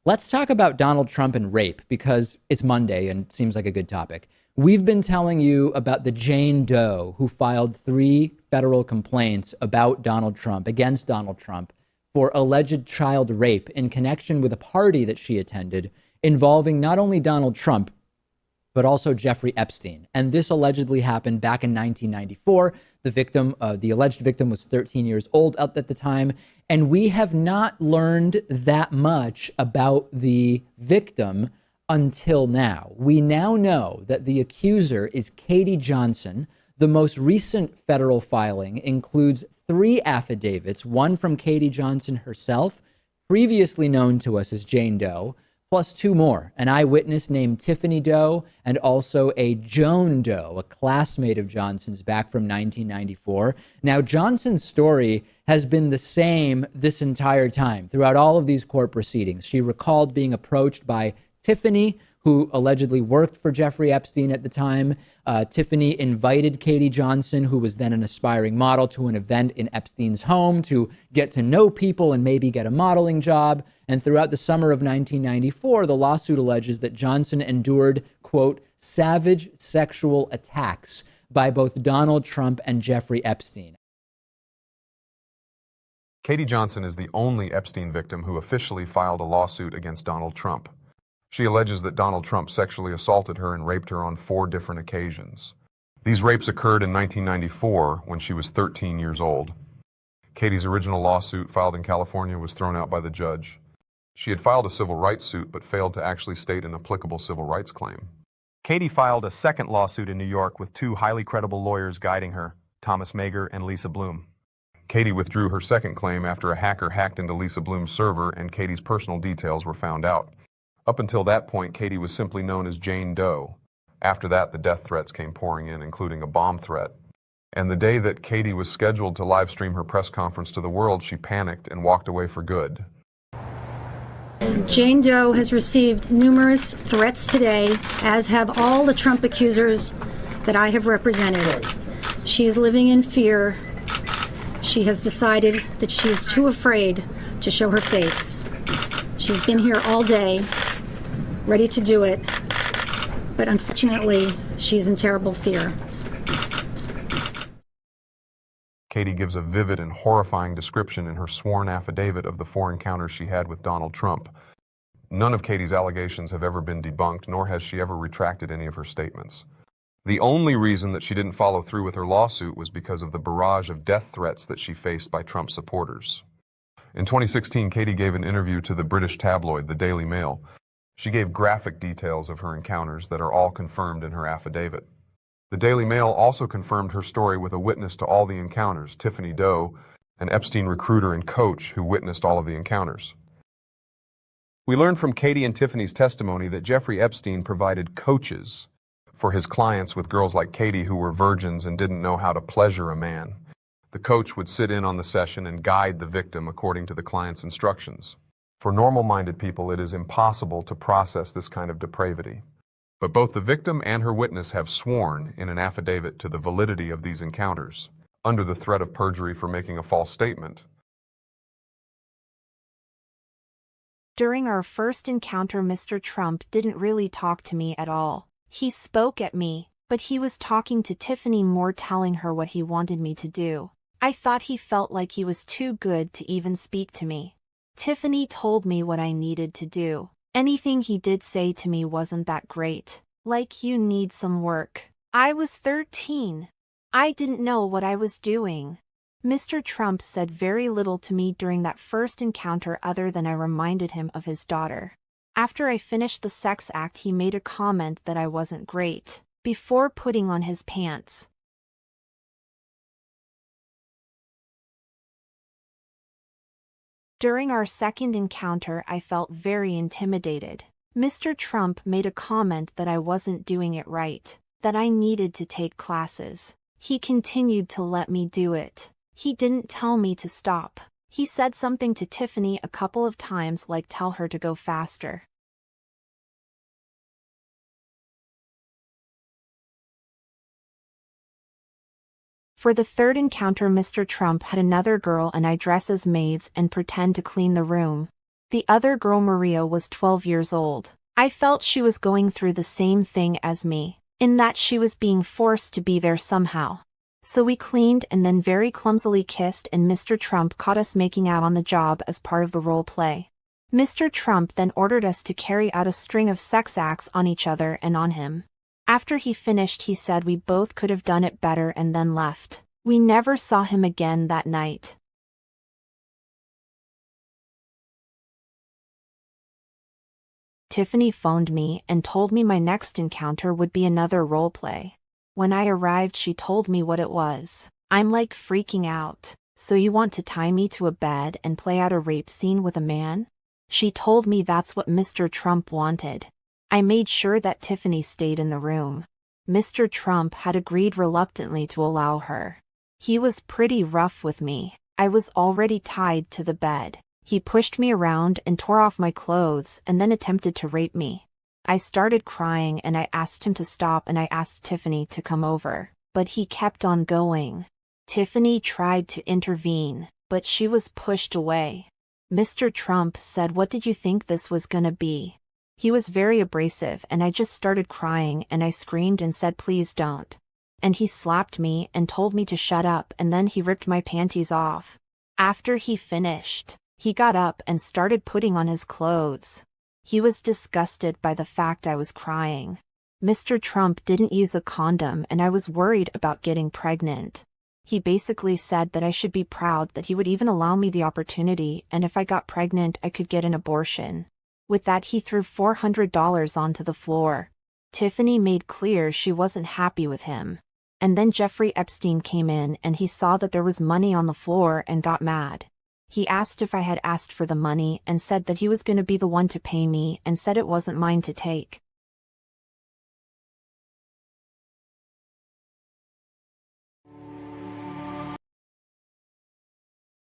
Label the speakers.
Speaker 1: Let's talk about Donald Trump and rape because it's Monday and seems like a good topic. We've been telling you about the Jane Doe who filed 3 federal complaints about Donald Trump, against Donald Trump, for alleged child rape in connection with a party that she attended involving not only Donald Trump, but also Jeffrey Epstein. And this allegedly happened back in 1994. The alleged victim was 13 years old at the time. And we have not learned that much about the victim until now. We now know that the accuser is Katie Johnson. The most recent federal filing includes 3 affidavits, one from Katie Johnson herself, previously known to us as Jane Doe, plus 2 more, an eyewitness named Tiffany Doe and also a Joan Doe, a classmate of Johnson's back from 1994. Now, Johnson's story has been the same this entire time throughout all of these court proceedings. She recalled being approached by Tiffany, who allegedly worked for Jeffrey Epstein at the time. Tiffany invited Katie Johnson, who was then an aspiring model, to an event in Epstein's home to get to know people and maybe get a modeling job. And throughout the summer of 1994, the lawsuit alleges that Johnson endured, quote, savage sexual attacks by both Donald Trump and Jeffrey Epstein.
Speaker 2: Katie Johnson is the only Epstein victim who officially filed a lawsuit against Donald Trump. She alleges that Donald Trump sexually assaulted her and raped her on 4 different occasions. These rapes occurred in 1994 when she was 13 years old. Katie's original lawsuit, filed in California, was thrown out by the judge. She had filed a civil rights suit but failed to actually state an applicable civil rights claim.
Speaker 3: Katie filed a second lawsuit in New York with 2 highly credible lawyers guiding her, Thomas Mager and Lisa Bloom.
Speaker 2: Katie withdrew her second claim after a hacker hacked into Lisa Bloom's server and Katie's personal details were found out. Up until that point, Katie was simply known as Jane Doe. After that, the death threats came pouring in, including a bomb threat. And the day that Katie was scheduled to live stream her press conference to the world, she panicked and walked away for good.
Speaker 4: Jane Doe has received numerous threats today, as have all the Trump accusers that I have represented. She is living in fear. She has decided that she is too afraid to show her face. She's been here all day, ready to do it, but unfortunately, she's in terrible fear.
Speaker 2: Katie gives a vivid and horrifying description in her sworn affidavit of the 4 encounters she had with Donald Trump. None of Katie's allegations have ever been debunked, nor has she ever retracted any of her statements. The only reason that she didn't follow through with her lawsuit was because of the barrage of death threats that she faced by Trump supporters. In 2016, Katie gave an interview to the British tabloid, the Daily Mail. She gave graphic details of her encounters that are all confirmed in her affidavit. The Daily Mail also confirmed her story with a witness to all the encounters, Tiffany Doe, an Epstein recruiter and coach who witnessed all of the encounters. We learned from Katie and Tiffany's testimony that Jeffrey Epstein provided coaches for his clients with girls like Katie who were virgins and didn't know how to pleasure a man. The coach would sit in on the session and guide the victim according to the client's instructions. For normal-minded people, it is impossible to process this kind of depravity. But both the victim and her witness have sworn in an affidavit to the validity of these encounters, under the threat of perjury for making a false statement.
Speaker 5: During our first encounter, Mr. Trump didn't really talk to me at all. He spoke at me, but he was talking to Tiffany more, telling her what he wanted me to do. I thought he felt like he was too good to even speak to me. Tiffany told me what I needed to do. Anything he did say to me wasn't that great. Like, you need some work. I was 13. I didn't know what I was doing. Mr. Trump said very little to me during that first encounter other than I reminded him of his daughter. After I finished the sex act, he made a comment that I wasn't great, before putting on his pants. During our second encounter, I felt very intimidated. Mr. Trump made a comment that I wasn't doing it right, that I needed to take classes. He continued to let me do it. He didn't tell me to stop. He said something to Tiffany a couple of times, like tell her to go faster. For the third encounter, Mr. Trump had another girl and I dress as maids and pretend to clean the room. The other girl, Maria, was 12 years old. I felt she was going through the same thing as me, in that she was being forced to be there somehow. So we cleaned and then very clumsily kissed, and Mr. Trump caught us making out on the job as part of the role play. Mr. Trump then ordered us to carry out a string of sex acts on each other and on him. After he finished, he said we both could have done it better and then left. We never saw him again that night. Tiffany phoned me and told me my next encounter would be another role play. When I arrived, she told me what it was. I'm like freaking out. So you want to tie me to a bed and play out a rape scene with a man? She told me that's what Mr. Trump wanted. I made sure that Tiffany stayed in the room. Mr. Trump had agreed reluctantly to allow her. He was pretty rough with me. I was already tied to the bed. He pushed me around and tore off my clothes and then attempted to rape me. I started crying and I asked him to stop, and I asked Tiffany to come over, but he kept on going. Tiffany tried to intervene, but she was pushed away. Mr. Trump said, "What did you think this was gonna be?" He was very abrasive and I just started crying and I screamed and said, "Please don't." And he slapped me and told me to shut up, and then he ripped my panties off. After he finished, he got up and started putting on his clothes. He was disgusted by the fact I was crying. Mr. Trump didn't use a condom and I was worried about getting pregnant. He basically said that I should be proud that he would even allow me the opportunity, and if I got pregnant I could get an abortion. With that, he threw $400 onto the floor. Tiffany made clear she wasn't happy with him. And then Jeffrey Epstein came in and he saw that there was money on the floor and got mad. He asked if I had asked for the money and said that he was going to be the one to pay me, and said it wasn't mine to take.